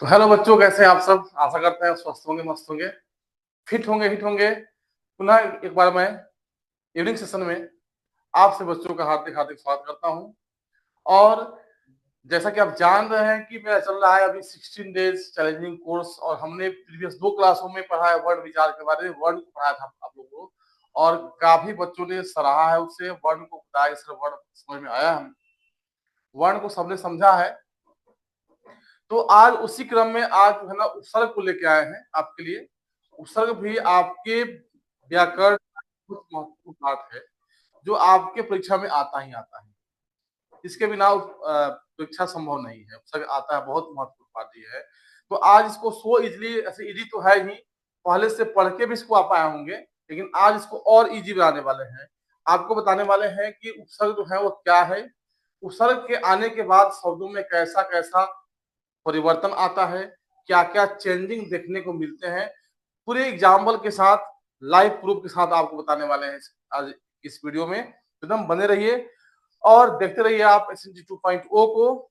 तो हेलो बच्चों, कैसे हैं आप सब। आशा करते हैं स्वस्थ होंगे, मस्त होंगे, फिट होंगे, हिट होंगे। पुनः एक बार मैं इवनिंग सेशन में आपसे बच्चों का हार्दिक हार्दिक स्वागत करता हूं। और जैसा कि आप जान रहे हैं कि मेरा चल रहा है अभी 16 डेज चैलेंजिंग कोर्स, और हमने प्रीवियस 2 क्लासों में पढ़ा है वर्ण विचार के बारे में। वर्ण को पढ़ाया था आप लोगों को, और काफी बच्चों ने सराहा है उसे। वर्ण को बताया, सर वर्ण समझ में आया, हम वर्ण को सबने समझा है। तो आज उसी क्रम में आज जो है ना उपसर्ग को लेके आए हैं आपके लिए। उपसर्ग भी आपके व्याकरण का बहुत महत्वपूर्ण पार्ट है, जो आपके परीक्षा में आता ही आता है। इसके बिना परीक्षा संभव नहीं है। उपसर्ग आता है, बहुत महत्वपूर्ण पार्ट ये है। तो आज इसको सो इजिली, ऐसे इजी तो है ही, पहले से पढ़ के भी इसको आप आए होंगे, लेकिन आज इसको और इजी बनाने वाले हैं। आपको बताने वाले हैं कि उपसर्ग जो है वो क्या है, उपसर्ग के आने के बाद शब्दों में कैसा कैसा परिवर्तन आता है, क्या क्या चेंजिंग देखने को मिलते हैं, पूरे एग्जाम्पल के साथ, लाइव प्रूफ के साथ आपको बताने वाले हैं आज इस वीडियो में। एकदम बने रहिए और देखते रहिए आप एसएनजी 2.0 को।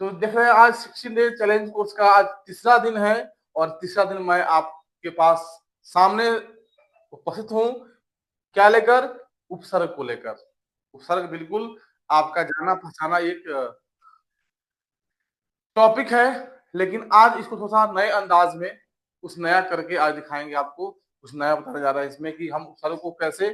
तो देख रहे हैं आज 16 डे चैलेंज कोर्स का आज तीसरा दिन है, और तीसरा दिन मैं आपके पास सामने उपस्थित हूँ। क्या लेकर? उपसर्ग को लेकर। उपसर्ग बिल्कुल आपका जाना पहचाना एक टॉपिक है, लेकिन आज इसको थोड़ा सा नए अंदाज में कुछ नया करके आज दिखाएंगे आपको। कुछ नया बताने जा रहा है इसमें कि हम उपसर्ग को कैसे,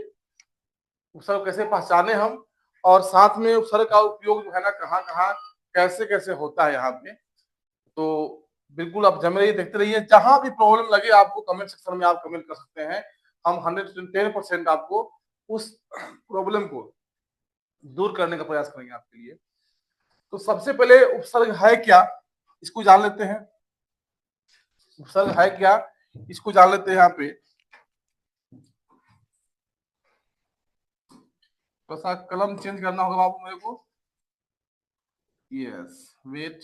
उपसर्ग कैसे पहचाने हम, और साथ में उपसर्ग का उपयोग जो है ना कहाँ कहाँ कैसे कैसे होता है यहाँ पे। तो बिल्कुल आप जमे रहिए, देखते रहिए। जहां भी प्रॉब्लम लगे आपको कमेंट सेक्शन में आप कमेंट कर सकते हैं। हम 110% आपको उस प्रॉब्लम को दूर करने का प्रयास करेंगे आपके लिए। तो सबसे पहले उपसर्ग है क्या, इसको जान लेते हैं। उपसर्ग है क्या, इसको जान लेते हैं। यहाँ पे थोड़ा सा कलम चेंज करना होगा बाबू मेरे को। Yes, wait.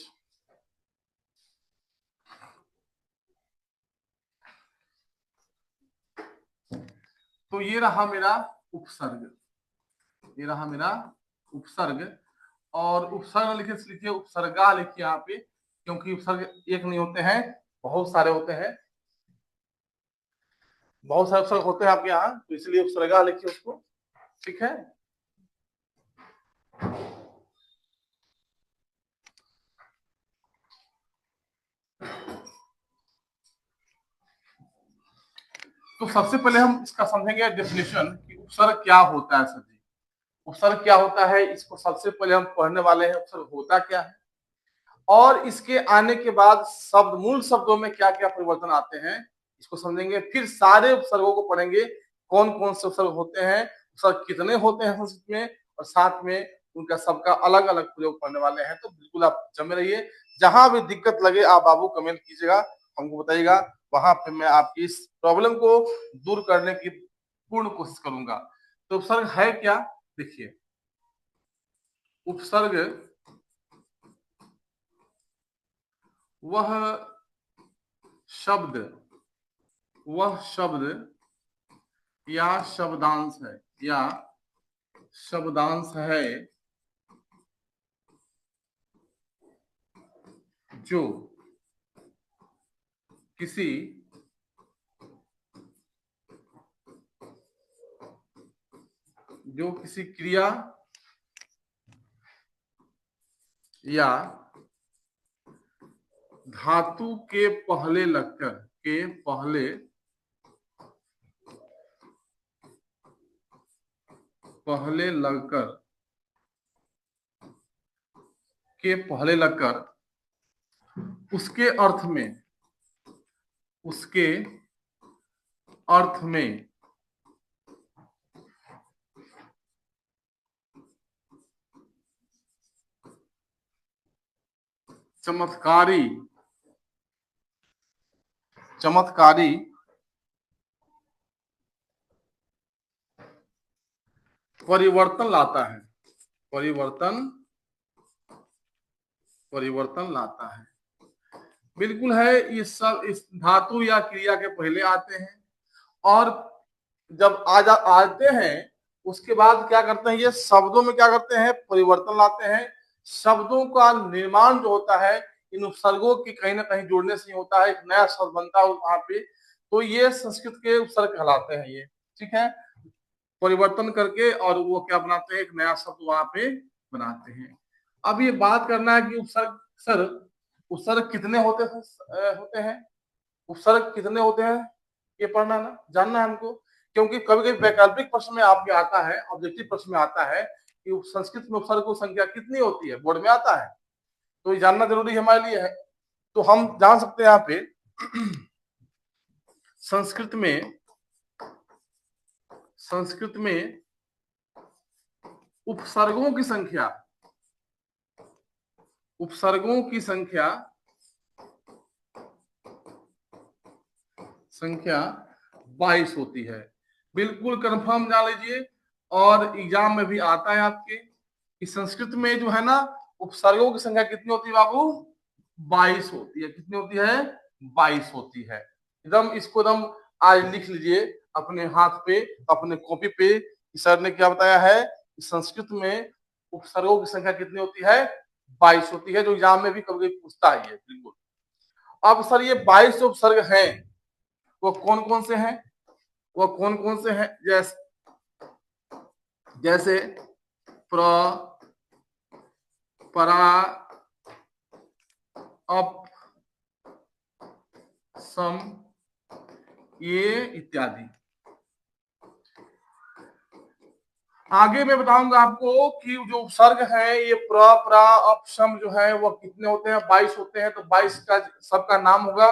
तो ये रहा मेरा उपसर्ग, ये रहा मेरा उपसर्ग। और उपसर्ग लिखे, लिखिए उपसर्गा लिखिए यहाँ पे, क्योंकि उपसर्ग एक नहीं होते हैं, बहुत सारे होते हैं। बहुत सारे उपसर्ग होते हैं आपके यहाँ, तो इसलिए उपसर्गा लिखिए उसको। ठीक है। तो सबसे पहले हम इसका समझेंगे डेफिनेशन कि उपसर्ग क्या होता है। सर जी, उपसर्ग क्या होता है, इसको सबसे पहले हम पढ़ने वाले हैं। उपसर्ग होता क्या है, और इसके आने के बाद शब्द, मूल शब्दों में क्या क्या परिवर्तन आते हैं, इसको समझेंगे। फिर सारे उपसर्गों को पढ़ेंगे, कौन कौन से उपसर्ग होते हैं, उपसर्ग कितने होते हैं संस्कृत में, और साथ में उनका सबका अलग अलग प्रयोग करने वाले हैं। तो बिल्कुल आप जमे रहिए। जहां भी दिक्कत लगे आप बाबू कमेंट कीजिएगा, हमको बताइएगा। वहां पे मैं आपकी इस प्रॉब्लम को दूर करने की पूर्ण कोशिश करूंगा। तो उपसर्ग है क्या, देखिए। उपसर्ग वह शब्द, वह शब्द या शब्दांश है, या शब्दांश है जो किसी क्रिया या धातु के पहले लगकर, के पहले लगकर, के पहले लगकर उसके अर्थ में, उसके अर्थ में चमत्कारी, चमत्कारी परिवर्तन लाता है, परिवर्तन, परिवर्तन लाता है। बिल्कुल है, ये सब इस धातु या क्रिया के पहले आते हैं, और जब आते हैं उसके बाद क्या करते हैं, ये शब्दों में क्या करते हैं, परिवर्तन लाते हैं। शब्दों का निर्माण जो होता है इन उपसर्गों के कहीं ना कहीं जोड़ने से ही होता है, एक नया शब्द बनता है वहां पे, तो ये संस्कृत के उपसर्ग कहलाते हैं ये। ठीक है, परिवर्तन करके और वो क्या बनाते हैं, एक नया शब्द वहां पे बनाते हैं। अब ये बात करना है कि उपसर्ग सर उपसर्ग कितने होते हैं, उपसर्ग कितने होते हैं, ये पढ़ना ना जानना है हमको। क्योंकि कभी कभी वैकल्पिक प्रश्न में आपके आता है, ऑब्जेक्टिव प्रश्न में आता है कि संस्कृत में उपसर्ग की संख्या कितनी होती है, बोर्ड में आता है, तो ये जानना जरूरी हमारे लिए है। तो हम जान सकते हैं यहाँ पे संस्कृत में उपसर्गों की संख्या उपसर्गों की संख्या संख्या 22 होती है। बिल्कुल कंफर्म जान लीजिए। और एग्जाम में भी आता है आपके कि संस्कृत में जो है ना उपसर्गों की संख्या कितनी होती है बाबू, 22 होती है। कितनी होती है, 22 होती है। एकदम इसको एकदम आज लिख लीजिए अपने हाथ पे, अपने कॉपी पे। सर ने क्या बताया है, संस्कृत में उपसर्गों की संख्या कितनी होती है, 22 होती है, जो एग्जाम में भी कभी कभी पूछता है ये बिल्कुल। अब सर ये 22 उपसर्ग हैं, वो कौन कौन से हैं, वो कौन कौन से हैं, जैसे प्र, परा, अप, सम, ये इत्यादि। आगे मैं बताऊंगा आपको कि जो उपसर्ग है ये प्र, प्रा, अप, सम जो है वो कितने होते हैं, 22 होते हैं। तो 22 का सबका नाम होगा,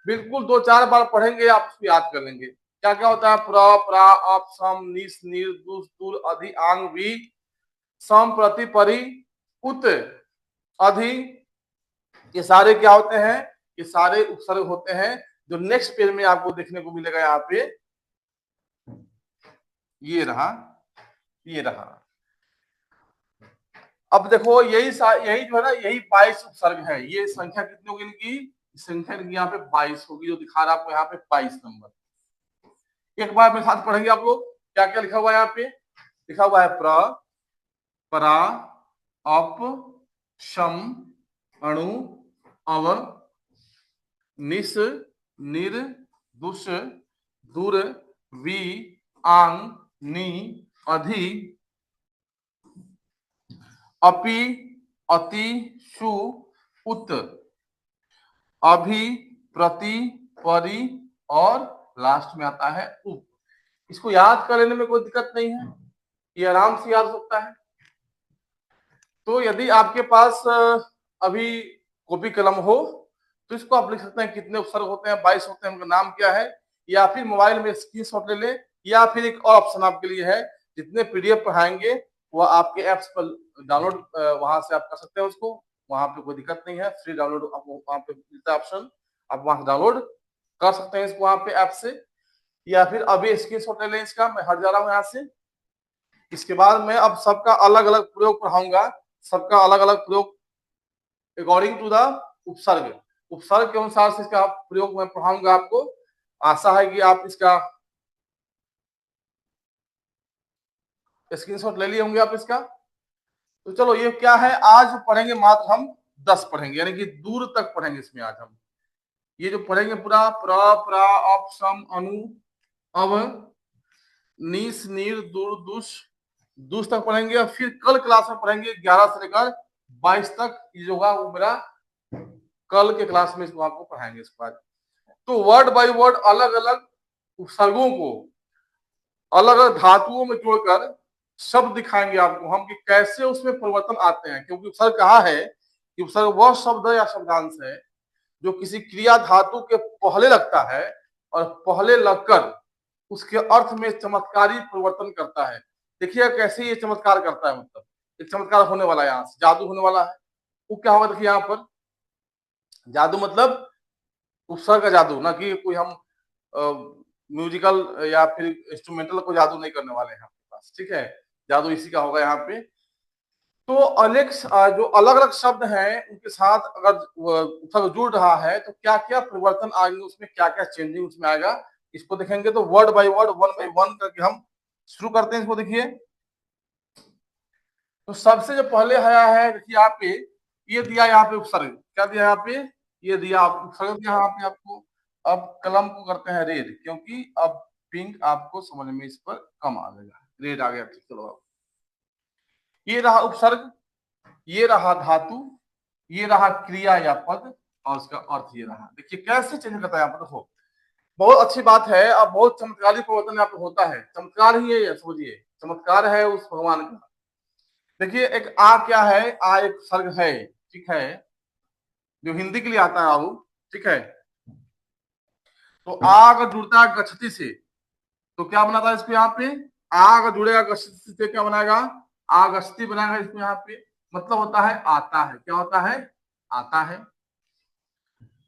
बिल्कुल 2-4 बार पढ़ेंगे आप उसको याद कर लेंगे। क्या क्या होता है, प्र, प्रा, अप, सम, निस, निर, दुस, दुर, अधि, आंग, भी, सम, प्रति, परि, उत, अधि, ये सारे क्या होते हैं, ये सारे उपसर्ग होते हैं जो नेक्स्ट पेज में आपको देखने को मिलेगा। यहाँ पे ये रहा, ये रहा। अब देखो यही यही जो है ना, यही 22 उपसर्ग है। ये संख्या कितनी होगी इनकी, संख्या यहाँ पे 22 होगी, जो दिखा रहा है आपको यहाँ पे 22 नंबर। एक बार मेरे साथ पढ़ेंगे आप लोग, क्या क्या लिखा हुआ है यहाँ पे। लिखा हुआ है प्र, परा, अप, शम, अणु, अव, निस, निर, दुष, दूर, वी, आंग, नी, अधि, अपि, अति, शु, उत, अभि, प्रति, परि, और लास्ट में आता है उप। इसको याद कर लेने में कोई दिक्कत नहीं है, ये आराम से याद हो सकता है। तो यदि आपके पास अभी कॉपी कलम हो तो इसको आप लिख सकते हैं कितने उपसर्ग होते हैं, 22 होते हैं, उनका नाम क्या है, या फिर मोबाइल में स्क्रीनशॉट ले ले, या फिर एक और ऑप्शन आपके लिए है, जितने पीडीएफ पढ़ाएंगे वो आपके ऐप्स पर डाउनलोड वहां से आप कर सकते हैं उसको, वहां पे कोई दिक्कत नहीं है, फ्री डाउनलोड आपको वहां पे मिलता है ऑप्शन, आप वहां से डाउनलोड कर सकते हैं इसको वहां पे ऐप से, या फिर अभी स्क्रीनशॉट ले लें इसका। मैं हट जा रहा हूँ यहाँ से। इसके बाद मैं अब सबका अलग अलग प्रयोग पढ़ाऊंगा, सबका अलग अलग प्रयोग अकॉर्डिंग टू द उपसर्ग, उपसर्ग के अनुसार से इसका प्रयोग मैं पढ़ाऊंगा आपको। आशा है कि आप इसका स्क्रीनशॉट ले लिए होंगे आप इसका। तो चलो ये क्या है, आज पढ़ेंगे मात्र हम 10 पढ़ेंगे, यानी कि दूर तक पढ़ेंगे इसमें आज हम। ये जो पढ़ेंगे पूरा प्र, प्रा, अप, सम, अनु, अव, नीस, नीर, दूर, दुष, दुष तक पढ़ेंगे। और फिर कल क्लास में पढ़ेंगे 11 से लेकर 22 तक। ये जो होगा वो मेरा कल के क्लास में इसको आपको पढ़ाएंगे इसके बाद। तो वर्ड बाय वर्ड अलग अलग उपसर्गों को अलग अलग धातुओं में जोड़कर शब्द दिखाएंगे आपको हम कि कैसे उसमें परिवर्तन आते हैं। क्योंकि उपसर्ग कहा है कि उपसर्ग वह शब्द या शब्दांश है जो किसी क्रिया धातु के पहले लगता है और पहले लगकर उसके अर्थ में चमत्कारी परिवर्तन करता है। देखिए कैसे ये चमत्कार करता है, मतलब एक चमत्कार होने वाला है, यहाँ से जादू होने वाला है। वो क्या होगा देखिए यहाँ पर, जादू मतलब उपसर्ग का जादू, ना कि कोई हम म्यूजिकल या फिर इंस्ट्रूमेंटल को जादू नहीं करने वाले हैं आपके पास। ठीक है, जादू इसी का होगा यहाँ पे। तो अनेक जो अलग अलग शब्द हैं उनके साथ अगर उपसर्ग जुड़ रहा है तो क्या क्या परिवर्तन आएंगे उसमें, क्या क्या चेंजिंग उसमें आएगा, इसको देखेंगे। तो word by word, one by one करके हम शुरू करते हैं इसको। देखिए तो सबसे जो पहले आया है, देखिए यहाँ पे ये दिया, यहाँ पे उपसर्ग क्या दिया, यहाँ पे ये दिया उपसर्ग दिया यहाँ पे आपको। अब कलम को करते हैं रेड, क्योंकि अब पिंक आपको समझ में इस पर कम आ जाएगा, रेड आ गया। ठीक, चलो अब ये रहा उपसर्ग, ये रहा धातु, ये रहा क्रिया या पद, और उसका अर्थ ये रहा। देखिए कैसे चेंज करता है यहाँ पर, देखो बहुत अच्छी बात है। अब बहुत चमत्कारी परिवर्तन यहाँ पे होता है, चमत्कार ही है ये, समझिए चमत्कार है उस भगवान का। देखिए एक आ क्या है, आ एक सर्ग है, ठीक है, जो हिंदी के लिए आता है आहू, ठीक है। तो आ अगर जुड़ता है गच्छति से तो क्या बनाता है इसको, यहाँ पे आ अगर जुड़ेगा गच्छति से क्या बनाएगा, आ गच्छति बनाएगा इसको यहाँ पे, मतलब होता है आता है। क्या होता है, आता है।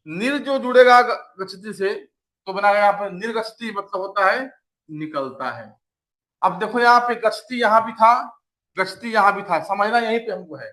निर जो जुड़ेगा गच्छति से तो बनाएगा यहाँ पे निर्गच्छति, मतलब होता है निकलता है। अब देखो यहाँ पे गच्छति यहाँ भी था, गच्छति यहाँ भी था, समझना यहीं पे हमको है,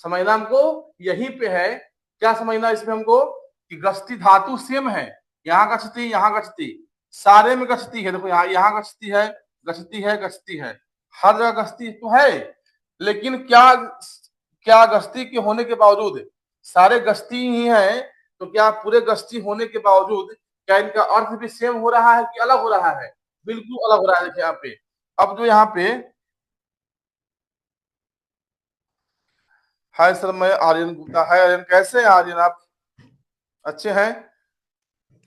समझना हमको यहीं पे है। क्या समझना इसमें हमको, कि गच्छति धातु सेम है, यहाँ गच्छति यहाँ गच्छति, सारे में गच्छति है। देखो यहाँ गच्छति है, गच्छति है, गच्छति है, हर जगह गच्छति तो है। लेकिन क्या क्या गच्छति के होने के बावजूद सारे गच्छति ही है, तो क्या पूरे गच्छति होने के बावजूद क्या इनका अर्थ भी सेम हो रहा है कि अलग हो रहा है, बिल्कुल अलग हो रहा है। देखिए यहाँ पे, अब जो यहाँ पे, हाय सर मैं आर्यन गुप्ता, हाय आर्यन, कैसे हैं आर्यन आप, अच्छे हैं,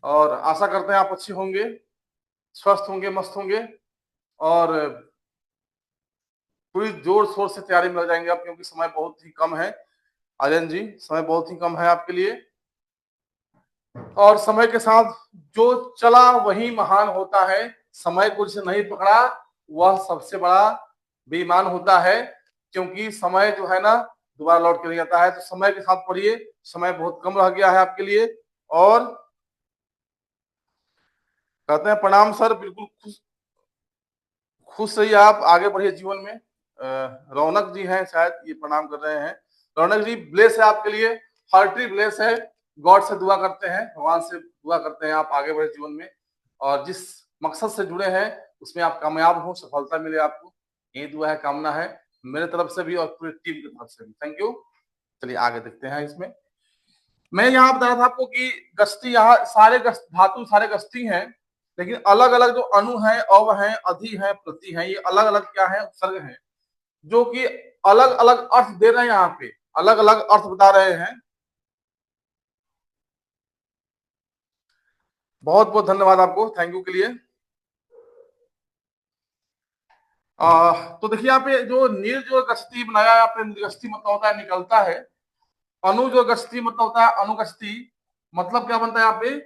और आशा करते हैं आप अच्छे होंगे, स्वस्थ होंगे, मस्त होंगे, और पूरी जोर शोर से तैयारी में लग जाएंगे आप, क्योंकि समय बहुत ही कम है आर्यन जी, समय बहुत ही कम है आपके लिए। और समय के साथ जो चला वही महान होता है, समय को जिसे नहीं पकड़ा वह सबसे बड़ा बेईमान होता है, क्योंकि समय जो है ना दोबारा लौट के नहीं आता है। तो समय के साथ पढ़िए, समय बहुत कम रह गया है आपके लिए। और कहते हैं प्रणाम सर, बिल्कुल खुश खुश रहिए आप, आगे बढ़िए जीवन में। रौनक जी हैं शायद, ये प्रणाम कर रहे हैं। रौनक जी ब्लेस है आपके लिए, हार्टली ब्लेस है, गॉड से दुआ करते हैं, भगवान से दुआ करते हैं आप आगे बढ़े जीवन में, और जिस मकसद से जुड़े हैं उसमें आप कामयाब हो, सफलता मिले आपको, ये दुआ है, कामना है मेरे तरफ से भी और पूरी टीम की तरफ से भी। Thank you. चलिए आगे देखते हैं इसमें। मैं यहाँ बता रहा था आपको कि गश्ती, यहाँ सारे धातु सारे गश्ती हैं, लेकिन अलग अलग जो अणु हैं, अव हैं, अधि हैं, प्रति हैं, ये अलग अलग क्या है, उपसर्ग हैं, जो कि अलग अलग अर्थ दे रहे हैं, यहाँ पे अलग अलग अर्थ बता रहे हैं। बहुत बहुत धन्यवाद आपको, थैंक यू के लिए। तो देखिए यहाँ पे जो नील जो गश्ती बनाया, यहाँ पे गश्ती मतलब होता है निकलता है, अनु जो गश्ती मतलब होता है अनुगश्ती, मतलब क्या बनता है यहाँ पे,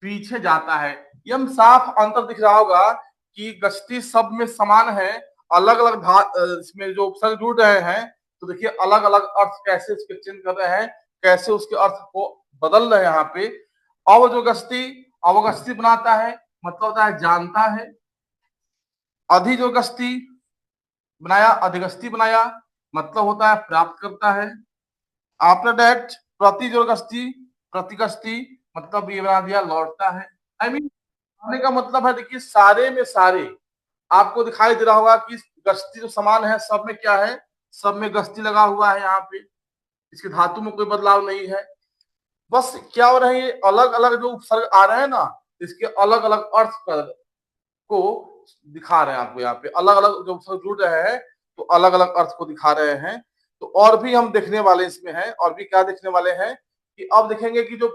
पीछे जाता है। ये हम साफ अंतर दिख रहा होगा कि गश्ती सब में समान है, अलग अलग इसमें जो उपसर्ग जुड़ रहे हैं, तो देखिए अलग अलग अर्थ कैसे इसके चेंज कर रहे हैं, कैसे उसके अर्थ को बदल रहे हैं यहाँ पे। अब जो गश्ती अवगश्ती बनाता है, मतलब होता है जानता है। अधि जो गश्ती बनाया, अधिगश्ती बनाया, मतलब होता है प्राप्त करता है। आफ्टर दैट प्रति जो गश्ती, प्रतिगश्ती, मतलब ये बना दिया लौटता है। आई मीन कहने का मतलब है, देखिए सारे में सारे आपको दिखाई दे रहा होगा कि गश्ती जो समान है, सब में क्या है, सब में गश्ती लगा हुआ है यहाँ पे, इसके धातु में कोई बदलाव नहीं है। बस क्या हो रहा है, ये अलग अलग जो उपसर्ग आ रहे हैं ना, इसके अलग अलग अर्थ को दिखा रहे हैं आपको, यहाँ पे अलग अलग जो उपसर्ग जुड़ रहे हैं तो अलग अलग अर्थ को दिखा रहे हैं। तो और भी हम देखने वाले इसमें हैं, और भी क्या देखने वाले हैं कि अब देखेंगे कि जो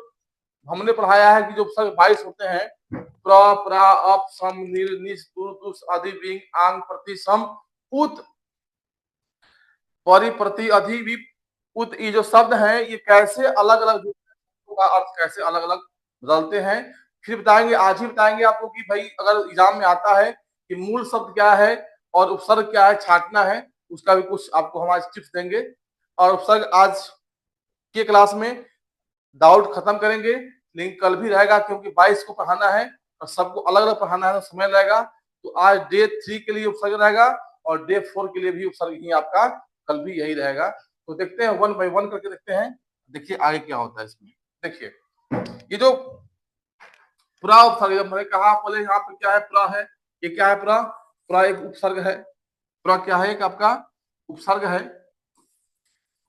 हमने पढ़ाया है कि जो उपसर्ग 22 होते हैं, प्र, प्रा, अप, सम, निर, निस, तुर, तुस, आदि, विंग, आंग, प्रति, सम, उत, परि, प्रति, अधि, विप, उत, ये जो शब्द हैं ये कैसे अलग अलग का अर्थ कैसे अलग अलग बदलते हैं। फिर बताएंगे, आज ही बताएंगे आपको कि भाई अगर एग्जाम में आता है कि मूल शब्द क्या है और उपसर्ग क्या है, छांटना है, उसका भी कुछ आपको हम आज टिप्स देंगे। और उपसर्ग आज के क्लास में डाउट खत्म करेंगे, लेकिन कल भी रहेगा, क्योंकि 22 को पढ़ाना है और सबको अलग अलग पढ़ाना है, तो समय लगेगा। तो आज डे 3 के लिए उपसर्ग रहेगा और डे 4 के लिए भी उपसर्ग ही आपका कल भी यही रहेगा। तो देखते हैं, 1 बाय 1 करके देखते हैं, देखिए आगे क्या होता है इसमें। देखिए ये जो पुरा उपसर्ग, मैंने कहा पहले यहाँ पर क्या है, पुरा है, ये क्या है, पुरा, पुरा एक उपसर्ग है। पुरा क्या है, एक आपका उपसर्ग है।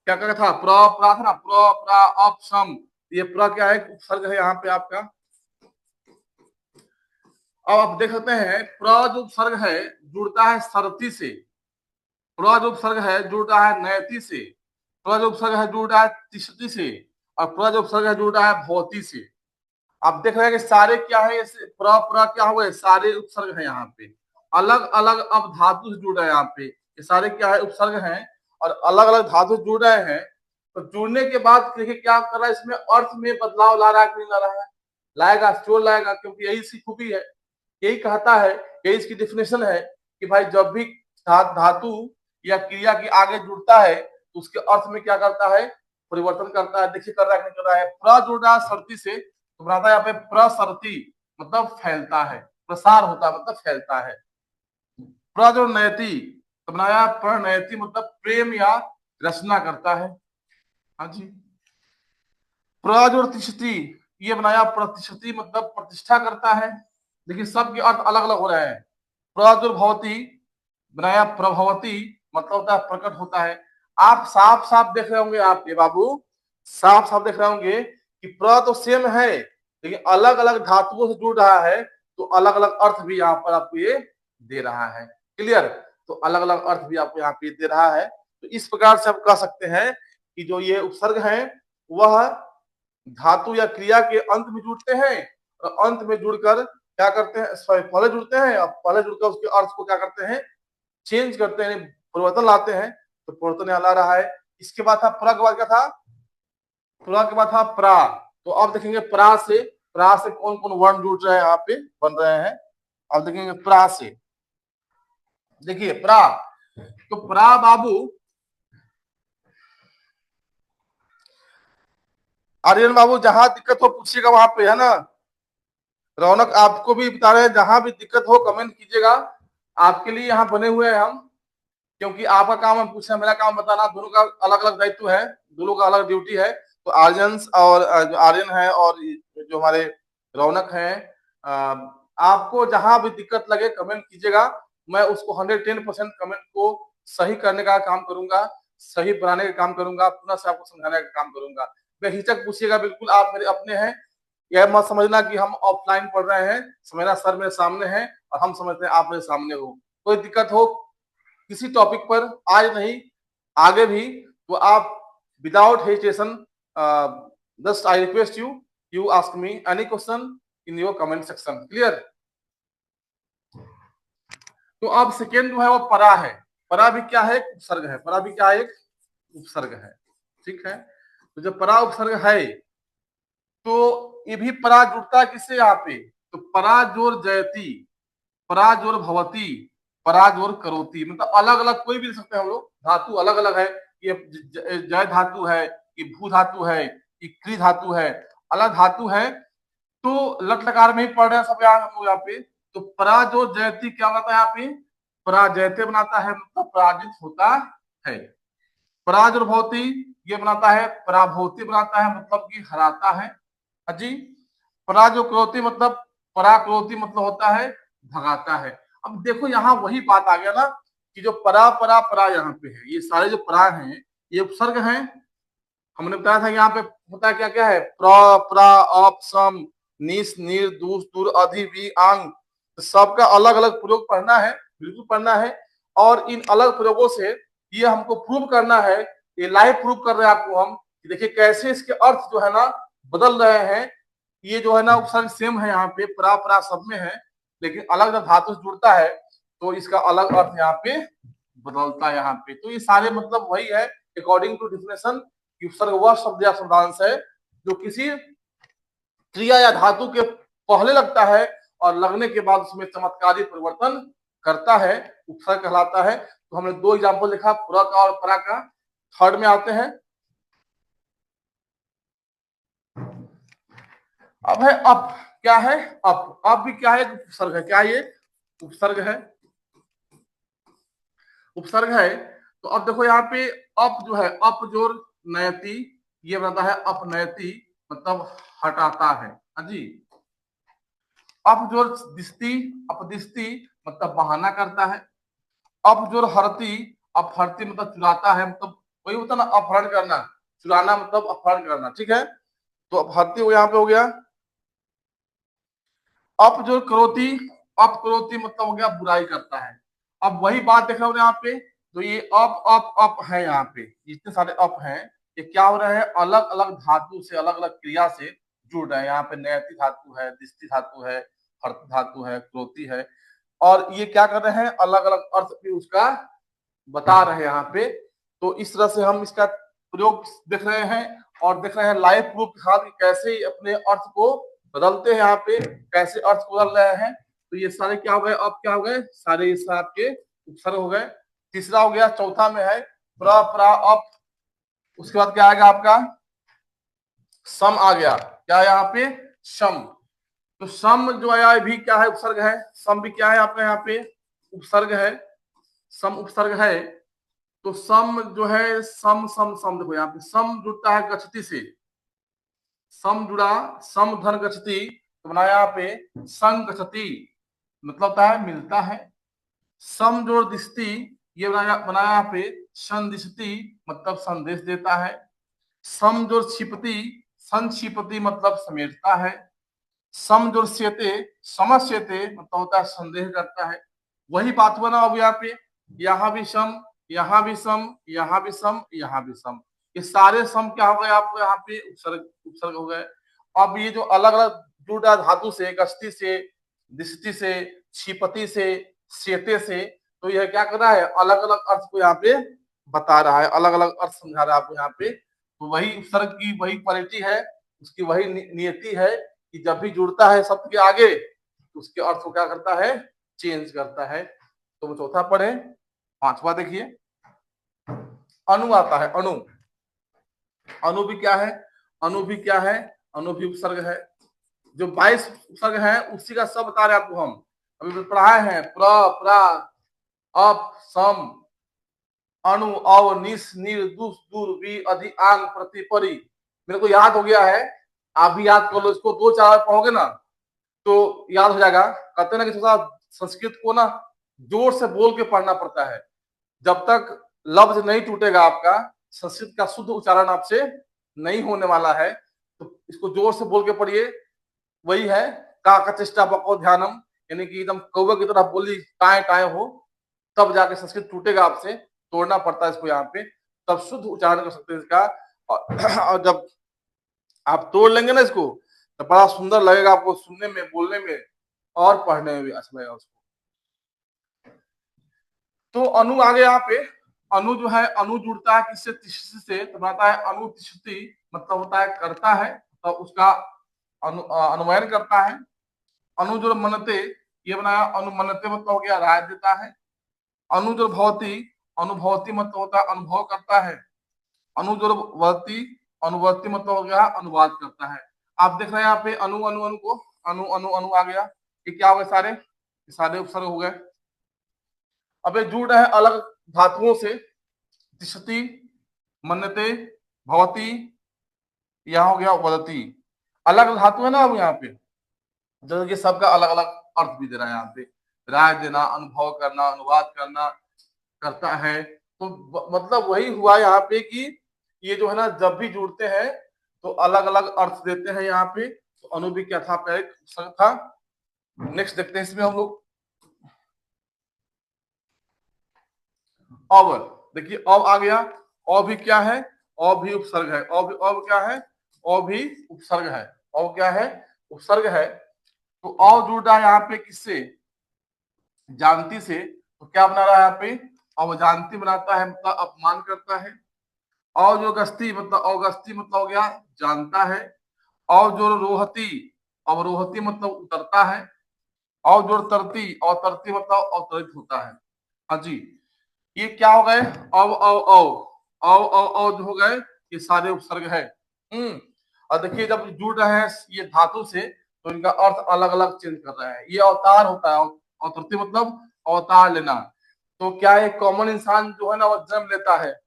क्या क्या था, प्र प्रा था ना, प्र प्रा अप सम, ये प्र क्या है, उपसर्ग है यहाँ पे आपका। अब आप देख सकते हैं प्र जो उपसर्ग है जुड़ता है सरती से, प्र जो उपसर्ग है जुड़ता है नयति से, प्र जो उपसर्ग है जुड़ता है तिष्ठति से, और प्र जो उपसर्ग है जुड़ता है भवती से। आप देख रहे हैं कि सारे क्या है, प्र प्र क्या हुए, सारे उपसर्ग है यहाँ पे, अलग अलग अब धातु से जुड़ रहे हैं यहाँ पे, ये सारे क्या है, उपसर्ग हैं और अलग अलग धातु से जुड़ रहे हैं। तो जुड़ने के बाद देखिए क्या कर रहा है, इसमें अर्थ में बदलाव ला रहा है कि नहीं ला रहा है, लाएगा, जोर लाएगा, क्योंकि यही इसकी खूबी है, यही कहता है, यही इसकी डेफिनेशन है कि भाई जब भी धातु या क्रिया के आगे जुड़ता है तो उसके अर्थ में क्या करता है, परिवर्तन करता है। देखिए कर रहा है कि नहीं कर रहा है, प्र जुड़ रहा है सरती से तो बनाता है यहाँ पे प्रसरती, मतलब फैलता है, प्रसार होता है मतलब फैलता है। प्र जो नयति तो बनाया प्रणयति, मतलब प्रेम या रचना करता है। हाँ जी। प्रतिष्ठिति, ये बनाया प्रतिष्ठिति, मतलब प्रतिष्ठा करता है। देखिए सबके अर्थ अलग अलग हो रहे हैं। प्रादुर्भवती बनाया प्रभवती, मतलब होता है प्रकट होता है। आप साफ साफ देख रहे होंगे, आप ये बाबू साफ साफ देख रहे होंगे कि प्र तो सेम है लेकिन अलग अलग धातुओं से जुड़ रहा है, तो अलग अलग अर्थ भी यहाँ पर आपको ये दे रहा है। क्लियर, तो अलग अलग अर्थ भी आपको यहाँ पे दे रहा है। तो इस प्रकार से आप कह सकते हैं कि जो ये उपसर्ग है वह धातु या क्रिया के अंत में जुड़ते हैं और अंत में जुड़कर क्या करते हैं, सॉरी पहले जुड़ते हैं और पहले जुड़कर उसके अर्थ को क्या करते हैं, चेंज करते हैं, परिवर्तन लाते हैं। तो परिवर्तन यहाँ ला रहा है। इसके बाद था प्रा, के बाद क्या था, प्रा के बाद था प्रा। तो अब देखेंगे प्रा से कौन कौन वर्ण जुड़ रहे हैं यहाँ पे बन रहे हैं। अब देखेंगे प्रा से, देखिए प्रा, तो प्रा बाबू आर्यन बाबू जहां दिक्कत हो पूछिएगा वहां पे, है ना। रौनक आपको भी बता रहे हैं, जहां भी दिक्कत हो कमेंट कीजिएगा, आपके लिए यहाँ बने हुए हैं हम, क्योंकि आपका काम हम पूछना, मेरा काम बताना, दोनों का अलग अलग दायित्व है, दोनों का अलग ड्यूटी है। तो आर्यन और जो आर्यन है और जो हमारे रौनक है, आपको जहां भी दिक्कत लगे कमेंट कीजिएगा, मैं उसको 110% कमेंट को सही करने का काम करूंगा, सही बनाने का काम करूंगा, पुनः से आपको समझाने का काम करूंगा। बेहिचक पूछिएगा, बिल्कुल आप मेरे अपने हैं, यह मत समझना कि हम ऑफलाइन पढ़ रहे हैं, मेरा सर मेरे सामने है और हम समझते हैं आप मेरे सामने हो। कोई दिक्कत हो किसी टॉपिक पर, आज नहीं आगे भी, तो आप without hesitation, just I request you, you ask me any question in your comment section. Clear. तो अब सेकेंड जो है वो परा है। परा भी क्या है, उपसर्ग है। परा भी क्या है, एक उपसर्ग है। ठीक है, तो जब परा उपसर्ग है तो ये भी परा जुड़ता है किससे यहाँ पे, तो परा जोर जयती, परा जोर भवती, परा जोर करोती, मतलब अलग अलग कोई भी दे सकते हैं हम लोग, धातु अलग अलग है। ये जय धातु है, ये भू धातु है, ये क्री धातु है, अलग धातु है। तो लट लकार में ही पढ़ रहे हैं सब यहाँ हम लोग यहाँ पे। तो परा जो जयती क्या होता है यहाँ पे, पराजयते बनाता है, मतलब पराजित होता है। पराजुर्भवती ये बनाता है, पराभवती बनाता है, मतलब कि हराता है। अजी पराजुक्रोती, मतलब पराक्रोती मतलब होता है भगाता है। अब देखो यहाँ वही बात आ गया ना कि जो परा परा परा यहाँ पे है, ये सारे जो परा हैं ये उपसर्ग हैं। हमने बताया था यहाँ पे होता है क्या क्या है, प्र प्रा अप सम निस निर दूस दूर अधि वि आंग, सबका अलग अलग प्रयोग पढ़ना है, बिल्कुल पढ़ना है। और इन अलग प्रयोगों से ये हमको प्रूव करना है, ये लाइव प्रूव कर रहे हैं आपको हम कि देखिए कैसे इसके अर्थ जो है ना बदल रहे हैं। ये जो है ना उपसर्ग सेम है यहाँ पे, परा परा सब में है, लेकिन अलग जब धातु से जुड़ता है तो इसका अलग अर्थ यहाँ पे बदलता है यहाँ पे। तो ये सारे मतलब वही है अकॉर्डिंग टू डिफिनेशन, उपसर्ग वह शब्द या शब्दांश है जो किसी क्रिया या धातु के पहले लगता है और लगने के बाद उसमें चमत्कारी परिवर्तन करता है, उपसर्ग कहलाता है। तो हमने दो एग्जांपल देखा, पुरा का और परा का। थर्ड में आते हैं, अब है अप। क्या है, अप भी क्या है, उपसर्ग है। क्या ये उपसर्ग है, उपसर्ग है। तो अब देखो यहाँ पे अप जो है, अप जोर नयति, ये बनता है अपनयति, मतलब हटाता है। हाँ जी। अप जोर दिस्ती, अपदिस्ती मतलब बहाना करता है। अप जोर हरती, अपहरती मतलब चुराता है, मतलब वही होता ना अपहरण करना, चुराना मतलब अपहरण करना, ठीक है। तो अपहरती हो यहाँ पे हो गया। अप जो करोती, अप करोती मतलब हो गया बुराई करता है। अब वही बात देख रहे हो यहाँ पे, तो ये अप अप अप है यहाँ पे, जितने सारे अप हैं ये क्या हो रहे हैं, अलग अलग धातु से, अलग अलग क्रिया से जुड़ रहे हैं। यहाँ पे नयति धातु है, दिष्टि धातु है, हर्त धातु है, क्रोती है, और ये क्या कर रहे हैं, अलग अलग अर्थ भी उसका बता रहे हैं यहाँ पे। तो इस तरह से हम इसका प्रयोग देख रहे हैं, और देख रहे हैं लाइव प्रूफ के साथ कैसे अपने अर्थ को बदलते हैं, यहाँ पे कैसे अर्थ को बदल रहे हैं। तो ये सारे क्या हो गए, अब क्या हो गए, सारे इस आपके उपसर्ग हो गए। तीसरा हो गया, चौथा में है प्र प्रा अप, उसके बाद क्या आएगा आपका सम आ गया, क्या है यहाँ पे सम। तो सम जो है भी क्या है, उपसर्ग है। सम भी क्या है आपका यहाँ पे उपसर्ग है, सम उपसर्ग है। तो सम जो है, सम सम सम, देखो यहाँ पे सम जुड़ता है गच्छति से, सम जुड़ा, सम धन गच्छति, तो बनाया यहाँ पे संग गच्छति, मतलब होता है मिलता है। सम जोड़ दिशती, ये बनाया बनाया यहाँ पे संदिशती, मतलब संदेश देता है। सम जोड़ छिपती, संक्षिपति मतलब समेटता है। सम जोड़ सेते, समस्यते मतलब होता है संदेह करता है। वही बात बना अब यहाँ पे, यहाँ भी सम, यहाँ भी सम, यहाँ भी सम, यहाँ भी सम, ये सारे सम क्या हो गए आपको यहाँ पे उपसर्ग, उपसर्ग हो गए। अब ये जो अलग अलग जुड़ा धातु से, गस्ती से, दिष्टि से, क्षिपति से, सेते से, तो यह क्या कर रहा है, अलग अलग अर्थ को यहाँ पे बता रहा है, अलग अलग अर्थ समझा रहा है आपको यहाँ पे। तो वही उपसर्ग की वही क्वालिटी है, उसकी वही नियति है कि जब भी जुड़ता है शब्द के आगे तो उसके अर्थ को क्या करता है, चेंज करता है। तो वो चौथा पढ़े। पांचवा देखिए, अनु आता है, अनु। अनु भी क्या है, अनु भी क्या है, अनु भी उपसर्ग है। जो 22 उपसर्ग है उसी का सब बता रहे आपको हम, अभी पढ़ाए हैं, प्र प्रा अप सम अणु अव निस निर दुस दूर भी अधि आंग प्रति परि। मेरे को याद हो गया है, आप भी याद कर लो इसको, 2-4 बार पढ़ोगे ना तो याद हो जाएगा। कहते ना कि थोड़ा संस्कृत को ना जोर से बोल के पढ़ना पड़ता है, जब तक लफ्ज नहीं टूटेगा आपका, संस्कृत का शुद्ध उच्चारण आपसे नहीं होने वाला है। तो इसको जोर से बोल के पढ़िए। वही है का चेष्टा पको ध्यानम, यानी कि एकदम कौवे की तरह बोली टाए टाए हो, तब जाके संस्कृत टूटेगा आपसे, तोड़ना पड़ता है इसको यहाँ पे, तब शुद्ध उच्चारण कर सकते हैं इसका। और जब आप तोड़ लेंगे ना इसको तो बड़ा सुंदर लगेगा आपको सुनने में, बोलने में और पढ़ने में भी अच्छा लगेगा उसको। तो अनु आ गया यहाँ पे। अनु जो है, अनु जुड़ता है किससे, तिष्ठि से, तो बनाता है अनु तिष्ठति, मतलब होता है करता है, तो उसका अनुमयन करता है। अनुजुर मनते, ये बनाया अनुमनते, मतलब हो गया राय देता है। अनुजुर भवती, अनुभवती मतलब होता है अनुभव करता है। अनुजुर वर्ती, अनुवर्ती मतलब हो गया अनुवाद करता है। आप देख रहे हैं यहाँ पे अनु अनु अनु को, अनु अनु अनु आ गया, ये क्या हो गए, सारे सारे उपसर्ग हो गए। अब ये जुड़ रहे हैं अलग धातुओं से, तिष्ठति, मन्यते, भवती, यहाँ हो गया वदती, अलग धातु है ना अब यहाँ पे, जो ये सबका अलग अलग अर्थ भी दे रहा है यहाँ पे। राय देना, अनुभव करना, अनुवाद करना करता है। तो मतलब वही हुआ यहाँ पे कि ये जो है ना जब भी जुड़ते हैं तो अलग अलग अर्थ देते हैं यहाँ पे। तो अनु भी क्या था, आपका एक उपसर्ग था। नेक्स्ट देखते हैं इसमें हम लोग, अब देखिए अब आ गया। अ भी क्या है, अ भी उपसर्ग है। अब क्या है, अ भी उपसर्ग है। अ क्या है, उपसर्ग है। तो अ जुड़ रहा है यहाँ पे किससे, जानती से। तो क्या बना रहा है यहाँ पे, अवजानती बनाता है, मतलब अपमान करता है। और जो गस्ती मतलब अवगस्ती मतलब हो गया जानता है। और जो रोहती, अवरोहती मतलब उतरता है। और जो तरती, अवतरती मतलब अवतरित होता है। हाँ जी, ये क्या हो गए, अव जो हो गए, ये सारे उपसर्ग है। और देखिए जब जुड़ रहे हैं ये धातु से तो इनका अर्थ अलग अलग चेंज कर रहा है। ये अवतार होता है, अवतरती मतलब अवतार लेना। तो क्या है, कॉमन इंसान जो है ना वो जन्म लेता है,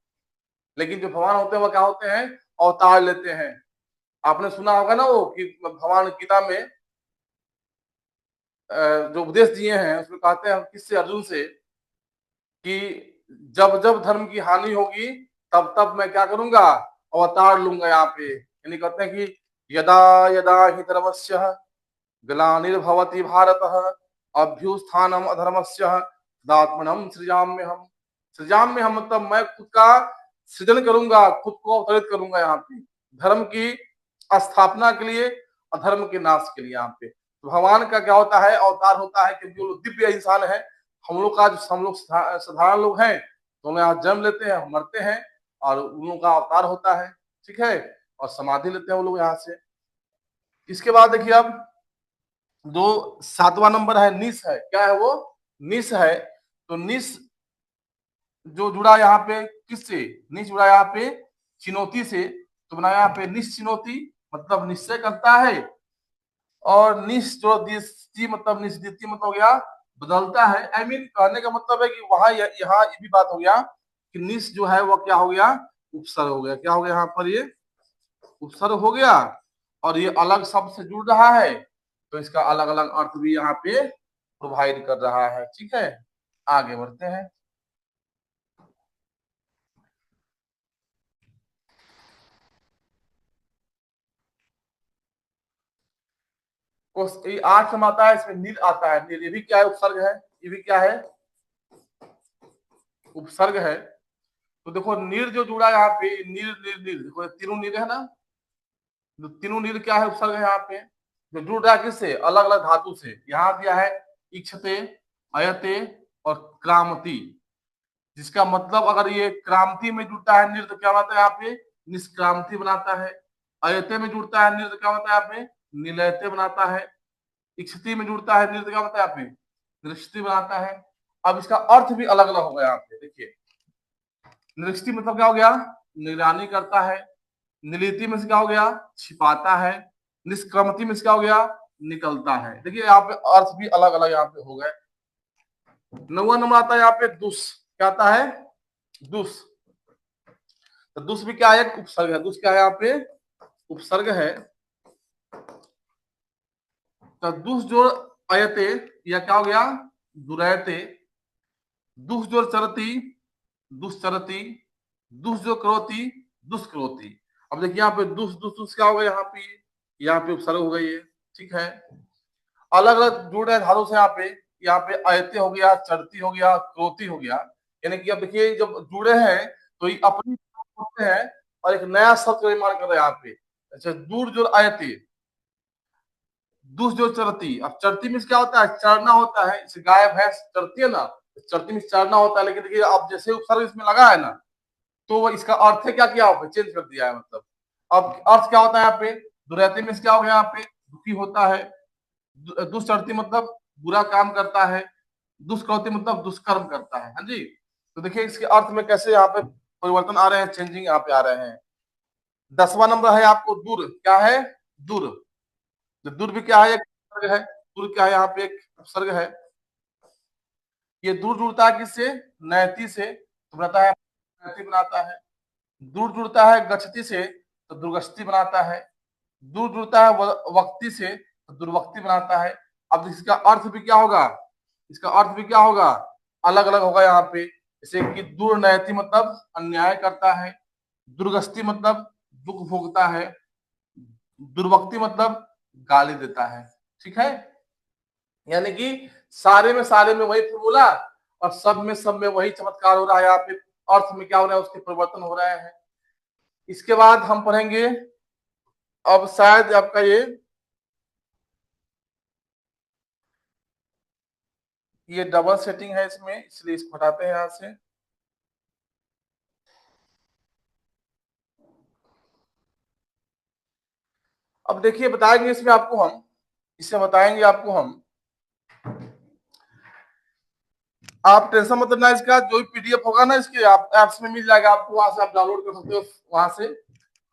लेकिन जो भगवान होते हैं वो क्या होते हैं, अवतार लेते हैं। आपने सुना होगा ना वो कि भगवान गीता में जो उपदेश दिए हैं उसमें कहते हैं किससे, अर्जुन से, कि जब जब धर्म की हानि होगी तब तब मैं क्या करूंगा, अवतार लूंगा यहाँ पे। यानी कहते हैं कि यदा यदा हि धर्मस्य ग्लानिर्भवति भारत अभ्युत्थानम अधर्मस्य तदात्मनं सृजाम्यहम्। सृजाम्यहम् मतलब मैं खुद का सृजन करूंगा, खुद को अवतरित करूंगा यहाँ पे धर्म की स्थापना के लिए, अधर्म के नाश के लिए। यहाँ पे तो भगवान का क्या होता है, अवतार होता है, क्योंकि वो लोग दिव्य इंसान है। हम लोग का जो हम लोग साधारण लोग हैं तो यहाँ जन्म लेते हैं, मरते हैं, और उन लोगों का अवतार होता है, ठीक है, और समाधि लेते हैं वो लोग यहाँ से। इसके बाद देखिए अब जो 7वां नंबर है निस है, क्या है वो, निस है। तो निस जो जुड़ा यहाँ पे किससे, निस जुड़ा यहाँ पे चिनौती से, तो बनाया यहाँ पे निश्चिनौती मतलब निश्चय करता है। और निश जो दिशती मतलब निश्चिती मतलब हो गया बदलता है। आई मीन कहने का मतलब है कि वहां यहाँ ये भी बात हो गया कि निश जो है वो क्या हो गया, उपसर्ग हो गया। क्या हो गया यहाँ पर, ये उपसर्ग हो गया, और ये अलग शब्द से जुड़ रहा है, तो इसका अलग अलग अर्थ भी यहाँ पे प्रोवाइड कर रहा है, ठीक है। आगे बढ़ते हैं। ये 8 में आता है, इसमें नील आता है। नील ये भी क्या है, उपसर्ग है। ये भी क्या है, उपसर्ग है। तो देखो नीर जो जुड़ा यहाँ पे, नीर नीर नीर, देखो तीनों नीर है ना, तो तीनों नीर क्या है, उपसर्ग है यहाँ पे, जो जुड़ रहा है किससे, अलग अलग धातु से। यहाँ दिया है इक्षते, अयते और क्रामती, जिसका मतलब अगर ये क्रांति में जुड़ता है निर्द, क्या बनाता है यहाँ पे, निष्क्रांति बनाता है। अयते में जुड़ता है निर्द, क्या बनाता है यहाँ पे, निलयते बनाता है। इक्षति में जुड़ता है निर्द, क्या बनाता है यहाँ पे, दृष्टि बनाता है। अब इसका अर्थ भी अलग अलग होगा यहाँ पे, देखिए। दृष्टि मतलब क्या हो गया, निगरानी करता है। निलिति में से क्या हो गया, छिपाता है। निष्क्रमति में से क्या हो गया, निकलता है। देखिए यहाँ पे अर्थ भी अलग अलग यहाँ पे हो गए। 9वां नंबर आता है यहाँ पे दुस, क्या आता है, दुस। तो दुस भी क्या है, एक उपसर्ग है। दुस क्या है यहाँ पे, उपसर्ग है। तो दुस जो अयते, या क्या हो गया, दुरयते। दुस जो चरती, दुष्चरती। दुस जो करोती, दुष्करोती। अब देखिए यहाँ पे दुस दुस दुस क्या होगा यहाँ पे, यहाँ पे उपसर्ग हो गई है, ठीक है। अलग अलग जुड़ रहे धातु से यहाँ पे अयते हो गया, चरती हो गया, क्रोती हो गया। यानी कि अब देखिए जब जुड़े हैं तो ये अपनी होते हैं, और एक नया शब्द का निर्माण कर रहे हैं यहाँ पे। अच्छा, दूर जो अयते, दूस जो चरती। अब चरती में क्या होता है, चरना होता है। जैसे गाय भैंस चरती है ना, चरती में चरना होता है। लेकिन देखिए अब जैसे उपसर्ग इसमें लगा है ना, तो वो इसका अर्थ है क्या किया, आपने चेंज कर दिया है। मतलब अब अर्थ क्या होता है यहाँ पे, दुरैती में क्या हो गया, यहाँ पे दुखी होता है। दुष्चरती मतलब बुरा काम करता है। दुष्कर्ती मतलब दुष्कर्म करता है, हाँ जी। तो देखिए इसके अर्थ में कैसे यहाँ पे परिवर्तन आ रहे हैं, चेंजिंग यहाँ पे आ रहे हैं। 10वां नंबर है आपको दूर, क्या है, दूर। तो दूर भी क्या है, एक उपसर्ग है। दूर क्या है, यहाँ पे एक उपसर्ग है। ये दूर जुड़ता है किससे, नैति से, तो बनाता है नैति बनाता है। दूर जुड़ता है गच्छति से, तो दुर्गति बनाता है। दूर जुड़ता है वक्ति से, तो दुर्वक्ति बनाता है। अब इसका अर्थ भी क्या होगा, इसका अर्थ भी क्या होगा, अलग अलग होगा यहाँ पे। जैसे कि दुर्नैति मतलब अन्याय करता है। दुर्गति मतलब दुख भोगता है। दुर्वक्ति मतलब गाली देता है, ठीक है। यानी कि सारे में वही फॉर्मूला, और सब में वही चमत्कार हो रहा है। यहाँ पे अर्थ में क्या हो रहा है, उसके परिवर्तन हो रहे हैं। इसके बाद हम पढ़ेंगे अब शायद आपका ये डबल सेटिंग है इसमें, इसलिए इसको हटाते हैं यहाँ से। अब देखिए बताएंगे इसमें आपको हम, इससे बताएंगे आपको हम। आप टेंशन मतलब ना, इसका जो भी पीडीएफ होगा ना, इसके आप एप्स में मिल जाएगा आपको, वहां से आप डाउनलोड कर सकते हो। वहां से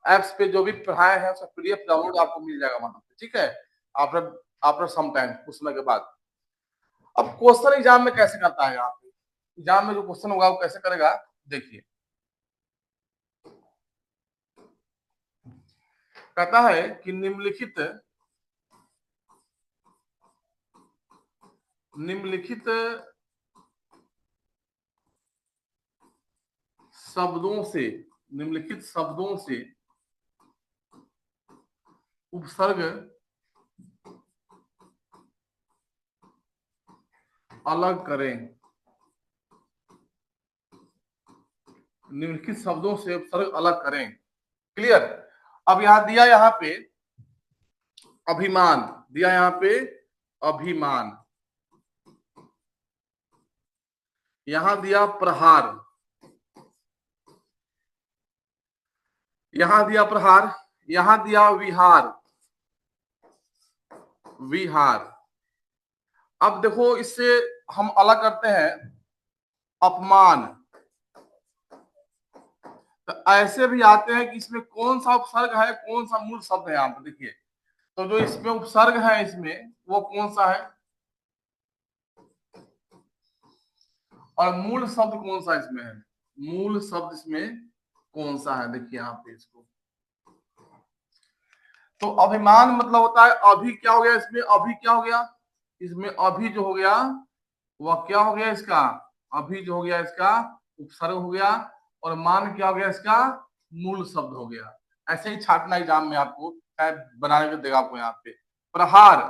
एप्स पे जो भी पढ़ाए हैं उसका पीडीएफ डाउनलोड आपको मिल जाएगा वहां पे, ठीक है। आफ्टर आफ्टर सम टाइम, कुछ समय के बाद। अब क्वेश्चन एग्जाम में कैसे करता है यहाँ पे, एग्जाम में जो क्वेश्चन होगा वो कैसे करेगा, देखिए। कहता है कि निम्नलिखित शब्दों से, निम्नलिखित शब्दों से उपसर्ग अलग करें। निम्नलिखित शब्दों से उपसर्ग अलग करें। क्लियर। अब यहां दिया, यहां पे अभिमान दिया, यहां पे अभिमान, यहां दिया प्रहार, यहां दिया प्रहार, यहां दिया विहार, विहार। अब देखो इससे हम अलग करते हैं अपमान। तो ऐसे भी आते हैं कि इसमें कौन सा उपसर्ग है, कौन सा मूल शब्द है। यहाँ पर देखिए, तो जो इसमें उपसर्ग है इसमें वो कौन सा है और मूल शब्द कौन सा इसमें है, मूल शब्द इसमें कौन सा है। देखिए यहाँ पे इसको, तो अभिमान मतलब होता है अभी क्या हो गया इसमें, अभी क्या हो गया इसमें, अभी जो हो गया वह क्या हो गया इसका, अभी जो हो गया इसका उपसर्ग हो गया, और मान क्या हो गया इसका, मूल शब्द हो गया। ऐसे ही छाटना एग्जाम में आपको बनाने को देगा आपको। यहाँ पे प्रहार,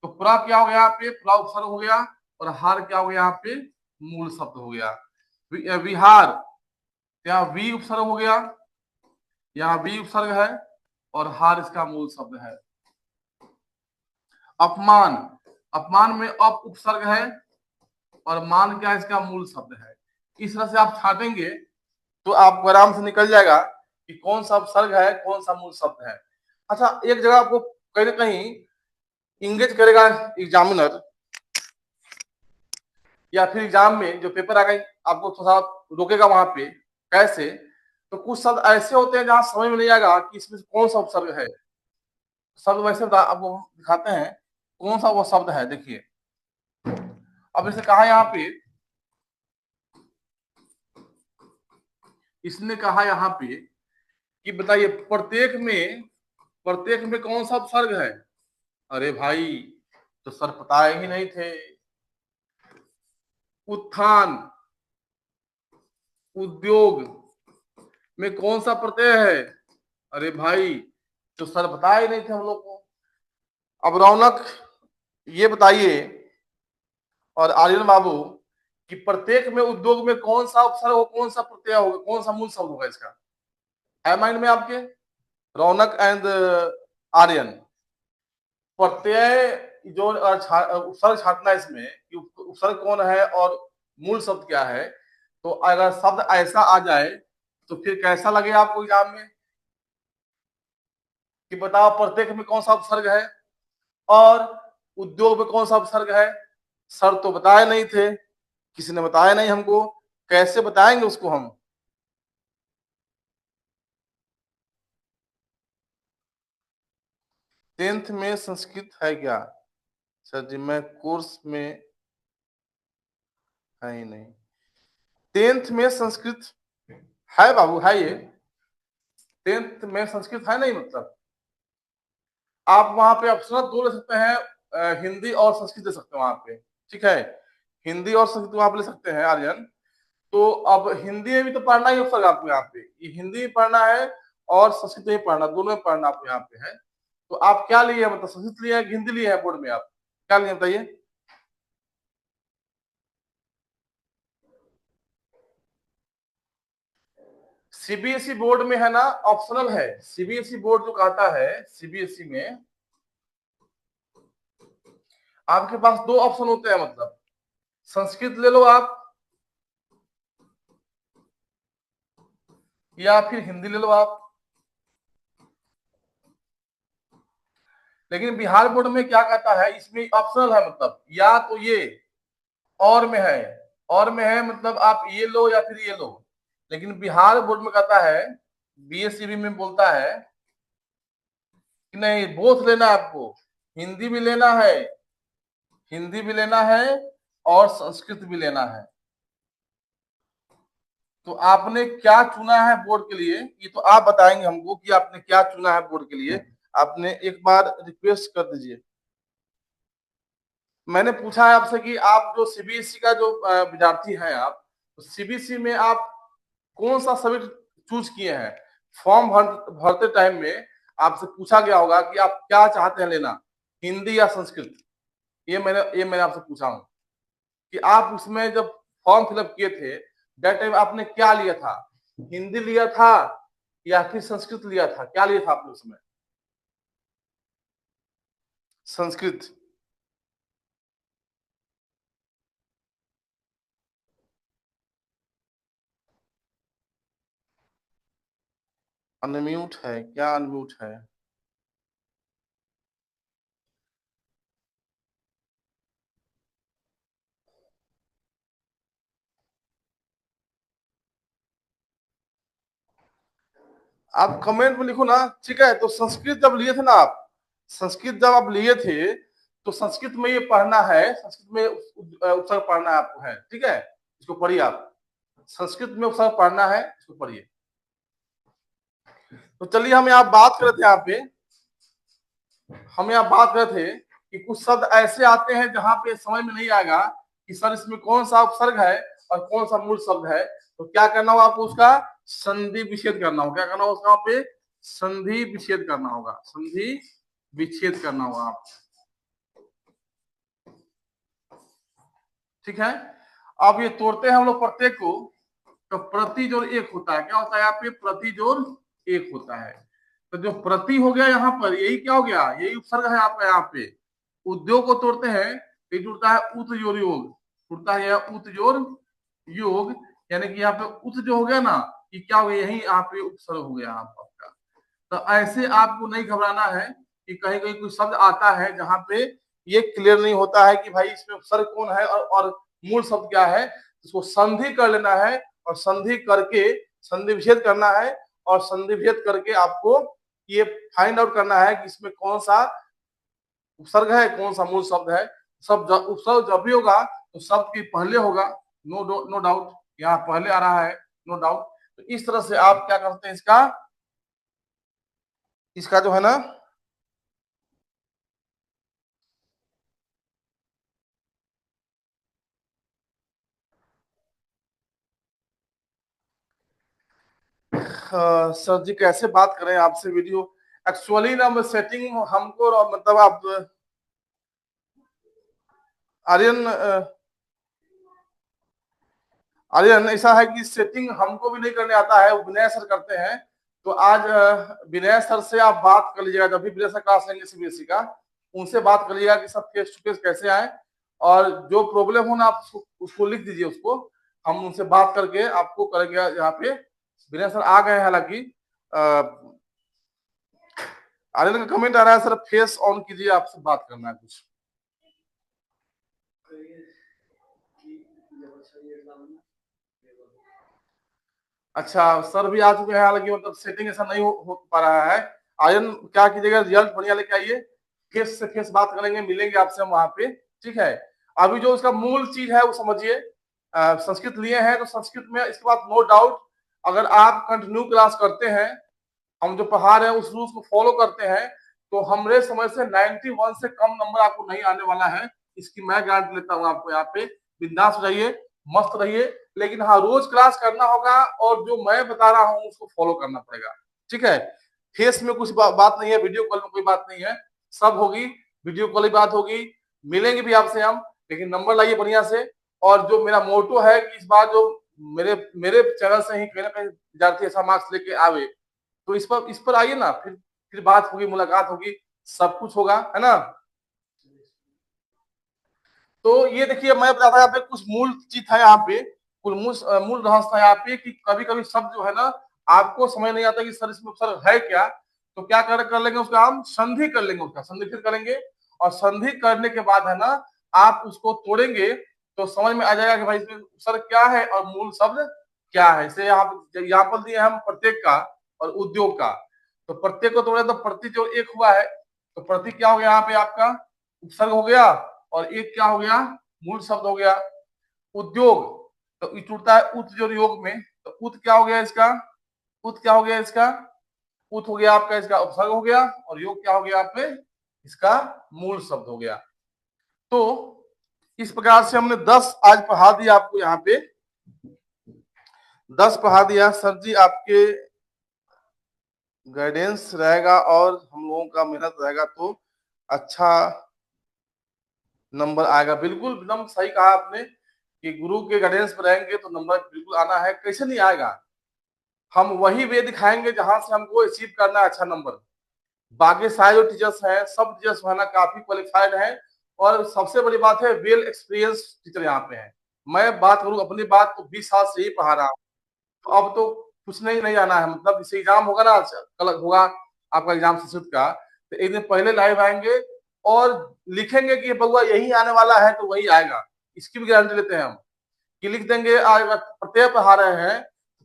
तो प्र क्या हो गया यहाँ पे, प्र उपसर्ग हो गया, और हार क्या हो गया यहाँ पे, मूल शब्द हो गया। विहार, यहाँ वी उपसर्ग हो गया, यहाँ वी उपसर्ग है, और हार इसका मूल शब्द है। अपमान, अपमान में अप उपसर्ग है और मान क्या है इसका, मूल शब्द है। इस तरह से आप छाटेंगे तो आपको आराम से निकल जाएगा कि कौन सा उपसर्ग है, कौन सा मूल शब्द है। अच्छा, एक जगह आपको कहीं ना कहीं इंगेज करेगा एग्जामिनर, या फिर एग्जाम में जो पेपर आ गई आपको थोड़ा रोकेगा वहां पे। कैसे, तो कुछ शब्द ऐसे होते हैं जहां समझ में नहीं आएगा कि इसमें कौन सा उपसर्ग है। शब्द वैसे आपको दिखाते हैं कौन सा वो शब्द है। देखिए अब इसे कहा यहाँ पे, इसने कहा यहाँ पे कि बताइए प्रत्येक में कौन सा उपसर्ग है। अरे भाई, तो सर पता ही नहीं थे। उत्थान, उद्योग में कौन सा प्रत्यय है। अरे भाई, तो सर बता ही नहीं थे हम लोग को। अब रौनक, ये बताइए, और आर्यन बाबू, कि प्रत्येक में उद्योग में कौन सा उपसर्ग हो, कौन सा प्रत्यय होगा, कौन सा मूल शब्द होगा इसका, है माइंड में आपके। रौनक एंड आर्यन, प्रत्यय जो उपसर्ग छाटना है इसमें कि उपसर्ग कौन है और मूल शब्द क्या है। तो अगर शब्द ऐसा आ जाए तो फिर कैसा लगे आपको एग्जाम में कि बताओ प्रत्येक में कौन सा उपसर्ग है और उद्योग में कौन सा उपसर्ग है। सर तो बताए नहीं थे, किसी ने बताया नहीं हमको, कैसे बताएंगे उसको हम। टेंथ में संस्कृत है क्या। सर जी मैं कोर्स में है ही नहीं। टेंथ में संस्कृत है बाबू, है ये। टेंथ में संस्कृत है नहीं, मतलब आप वहां पे ऑप्शनल दो ले सकते हैं, हिंदी और संस्कृत ले सकते हैं वहां पे। ठीक है, हिंदी और संस्कृत वहां पे ले सकते हैं आर्यन। तो अब हिंदी में भी तो पढ़ना ही होगा आपको यहाँ पे, ये हिंदी में पढ़ना है और संस्कृत में पढ़ना, दोनों में पढ़ना आपको यहाँ पे है। तो आप क्या लिए हैं, मतलब संस्कृत लिए हैं कि हिंदी लिए हैं बोर्ड में, आप क्या लिए बताइए। सीबीएसई बोर्ड में है ना, ऑप्शनल है। सीबीएसई बोर्ड जो कहता है, सीबीएसई में आपके पास दो ऑप्शन होते हैं, मतलब संस्कृत ले लो आप या फिर हिंदी ले लो आप। लेकिन बिहार बोर्ड में क्या कहता है, इसमें ऑप्शनल है, मतलब या तो ये और में है, और में है मतलब आप ये लो या फिर ये लो। लेकिन बिहार बोर्ड में कहता है, बीएससीबी में बोलता है कि नहीं, बोथ लेना है आपको, हिंदी भी लेना है, हिंदी भी लेना है और संस्कृत भी लेना है। तो आपने क्या चुना है बोर्ड के लिए, ये तो आप बताएंगे हमको कि आपने क्या चुना है बोर्ड के लिए। आपने एक बार रिक्वेस्ट कर दीजिए। मैंने पूछा है आपसे कि आप जो सीबीएसई का जो विद्यार्थी हैं आप, तो सीबीएसई में आप कौन सा सब्जेक्ट चूज किए हैं? फॉर्म भरते टाइम में आपसे पूछा गया होगा कि आप क्या चाहते हैं लेना, हिंदी या संस्कृत। ये मैंने आपसे पूछा हूं कि आप उसमें जब फॉर्म फिलअप किए थे दैट टाइम आपने क्या लिया था, हिंदी लिया था या फिर संस्कृत लिया था? क्या लिया था आपने उसमें? संस्कृत। अनम्यूट है क्या? अनम्यूट है। आप कमेंट में लिखो ना। ठीक है, तो संस्कृत जब लिए थे ना आप, संस्कृत जब आप लिए थे तो संस्कृत में ये पढ़ना है, संस्कृत में उपसर्ग पढ़ना है आपको, है ठीक है, इसको पढ़िए आप। संस्कृत में उपसर्ग पढ़ना है, इसको पढ़िए। तो चलिए हम यहाँ बात कर रहे थे, यहाँ पे हम यहाँ बात कर रहे थे कि कुछ शब्द ऐसे आते हैं जहां पे समझ में नहीं आएगा कि सर इसमें कौन सा उपसर्ग है और कौन सा मूल शब्द है। तो क्या करना होगा आपको? उसका संधि विच्छेद करना होगा। क्या करना होगा उसका? पे संधि विच्छेद करना होगा, संधि विच्छेद करना होगा आप। ठीक है, अब ये तोड़ते हैं हम लोग प्रत्येक को। तो प्रति जोड़ एक होता है, क्या होता है यहाँ पे? प्रति जोड़ एक होता है। तो जो प्रति हो गया यहाँ पर, यही क्या हो गया? यही उपसर्ग है आपका यहाँ पे। उद्योग को तोड़ते हैं, ये जुड़ता है उत जोड़ योग, जुड़ता है यह उत जोड़ योग, यानी कि यहाँ पे उत जो हो गया ना, ये क्या हो गया? यही यहाँ पे उपसर्ग हो गया आपका। तो ऐसे आपको नहीं घबराना है कि कहीं कहीं कोई शब्द आता है जहां पे ये क्लियर नहीं होता है कि भाई इसमें उपसर्ग कौन है और मूल शब्द क्या है। इसको संधि कर लेना है और संधि करके संधि विच्छेद करना है, और संधि विच्छेद करके आपको ये फाइंड आउट करना है कि इसमें कौन सा उपसर्ग है, कौन सा मूल शब्द है। सब उपसर्ग जब भी होगा तो शब्द के पहले होगा, नो डाउट, यहाँ पहले आ रहा है, नो डाउट। तो इस तरह से आप क्या करते हैं, इसका इसका जो है ना, सर जी कैसे बात करें आपसे वीडियो। एक्चुअली ना मैं सेटिंग हमको मतलब आप आर्यन आर्यन ऐसा है कि सेटिंग हमको भी नहीं करने आता है, विनय सर करते हैं। तो आज विनय सर से आप बात कर लीजिएगा, जब भी विनय सर क्लास लेंगे सीबीएसई का, उनसे बात कर लीजिएगा कि सब फेस टू फेस कैसे आए, और जो प्रॉब्लम हो ना आप उसको लिख दीजिए, उसको हम उनसे बात करके आपको करेंगे। यहाँ पे विनय सर आ गए हैं हालांकि। आर्यन का कमेंट आ रहा है, सर फेस ऑन कीजिए, आपसे बात करना है कुछ। अच्छा, सर भी आ चुके हैं हालांकि, मतलब सेटिंग ऐसा नहीं हो पा रहा है। आर्यन क्या कीजिएगा, रिजल्ट बढ़िया लेके आइए, फेस से फेस बात करेंगे, मिलेंगे आपसे हम वहां पे। ठीक है, अभी जो उसका मूल चीज है वो समझिए। संस्कृत लिए हैं तो संस्कृत में इसके बाद नो डाउट, अगर आप कंटिन्यू क्लास करते हैं, हम जो पढ़ा रहे हैं उस रूल्स को फॉलो करते हैं, तो हमरे समझ से 91 से कम नंबर आपको नहीं आने वाला है। इसकी मैं गारंटी लेता हूँ आपको। यहाँ पे बिंदास रहिए, मस्त रहिए, लेकिन हाँ रोज क्लास करना होगा और जो मैं बता रहा हूँ उसको फॉलो करना पड़ेगा। ठीक है, फेस में कुछ बात नहीं है, वीडियो कॉल में कोई बात नहीं है, सब होगी वीडियो कॉल ही बात होगी। मिलेंगे भी आपसे हम, लेकिन नंबर लाइए बढ़िया से। और जो मेरा मोटो है कि इस बार जो मेरे मेरे चैनल से ही कहीं ना कहीं विद्यार्थी ऐसा मार्क्स लेके आवे, तो इस पर आइए ना, फिर बात होगी, मुलाकात होगी, सब कुछ होगा, है ना। तो ये देखिए, मैं बता था यहाँ पे कुछ मूल चीज था यहाँ पे, कुछ मूल रहस्य था यहाँ पे कि कभी कभी शब्द जो है ना आपको समझ नहीं आता कि सर इसमें उपसर्ग है क्या। तो क्या कर लेंगे उसका, हम संधि कर लेंगे, उसका संधि फिर करेंगे, और संधि करने के बाद है ना आप उसको तोड़ेंगे तो समझ में आ जाएगा कि भाई इसमें उपसर्ग क्या है और मूल शब्द क्या है। इसे यहाँ पर दिए हम प्रत्येक का और उद्योग का। तो प्रत्येक को तोड़े तो प्रति जो एक हुआ है, तो प्रति क्या हो गया यहाँ पे आपका? उपसर्ग हो गया, और एक क्या हो गया? मूल शब्द हो गया। उद्योग, तो ये टूटता है उत जो योग में, तो उत क्या हो गया इसका? उत क्या हो गया इसका? उत हो गया आपका, इसका उपसर्ग हो गया, और योग क्या हो गया आप पे? इसका मूल शब्द हो गया। तो इस प्रकार से हमने 10 आज पढ़ा दिया आपको यहाँ पे। 10 पढ़ा दिया सर जी, आपके गाइडेंस रहेगा और हम लोगों का मेहनत रहेगा तो अच्छा नंबर आएगा। बिल्कुल एकदम सही कहा आपने कि गुरु के गाइडेंस में रहेंगे तो नंबर बिल्कुल आना है। कैसे नहीं आएगा? हम वही वे दिखाएंगे जहां से हमको अचीव करना है अच्छा नंबर। बाकी सारे जो टीचर्स हैं सब टीचर्स है ना काफी क्वालिफाइड हैं, और सबसे बड़ी बात है वेल एक्सपीरियंस टीचर यहाँ पे हैं। मैं बात करूँ अपनी बात तो 20 साल से ही पढ़ा रहा हूँ, तो अब तो कुछ नहीं आना है। मतलब जैसे एग्जाम होगा ना, कल होगा आपका एग्जाम संस्कृत का, तो एक दिन पहले लाइव आएंगे और लिखेंगे कि बउआ यही आने वाला है तो वही आएगा। इसकी भी गारंटी लेते हैं हम कि लिख देंगे प्रत्यय पढ़ा रहे हैं,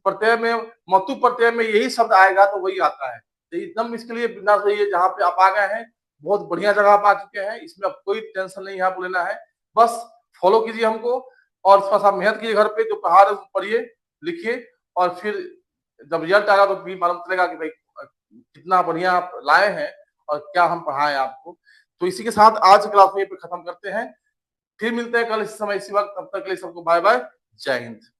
प्रत्यय में मतु प्रत्यय में यही शब्द आएगा तो वही आता है। तो एकदम इसके लिए बिना ये जहाँ पे आप आ गए हैं बहुत बढ़िया जगह आप आ चुके हैं, इसमें अब कोई टेंशन नहीं है आपको लेना है। बस फॉलो कीजिए हमको और थोड़ा सा मेहनत कीजिए घर पे, जो पढ़ा रहे पढ़िए लिखिए, और फिर जब रिजल्ट आएगा तो भी मालूम चलेगा कि भाई कितना बढ़िया आप लाए हैं और क्या हम पढ़ाएं आपको। तो इसी के साथ आज क्लास में खत्म करते हैं, फिर मिलते हैं कल इस समय इसी वक्त। तब तक के लिए सबको बाय बाय, जय हिंद।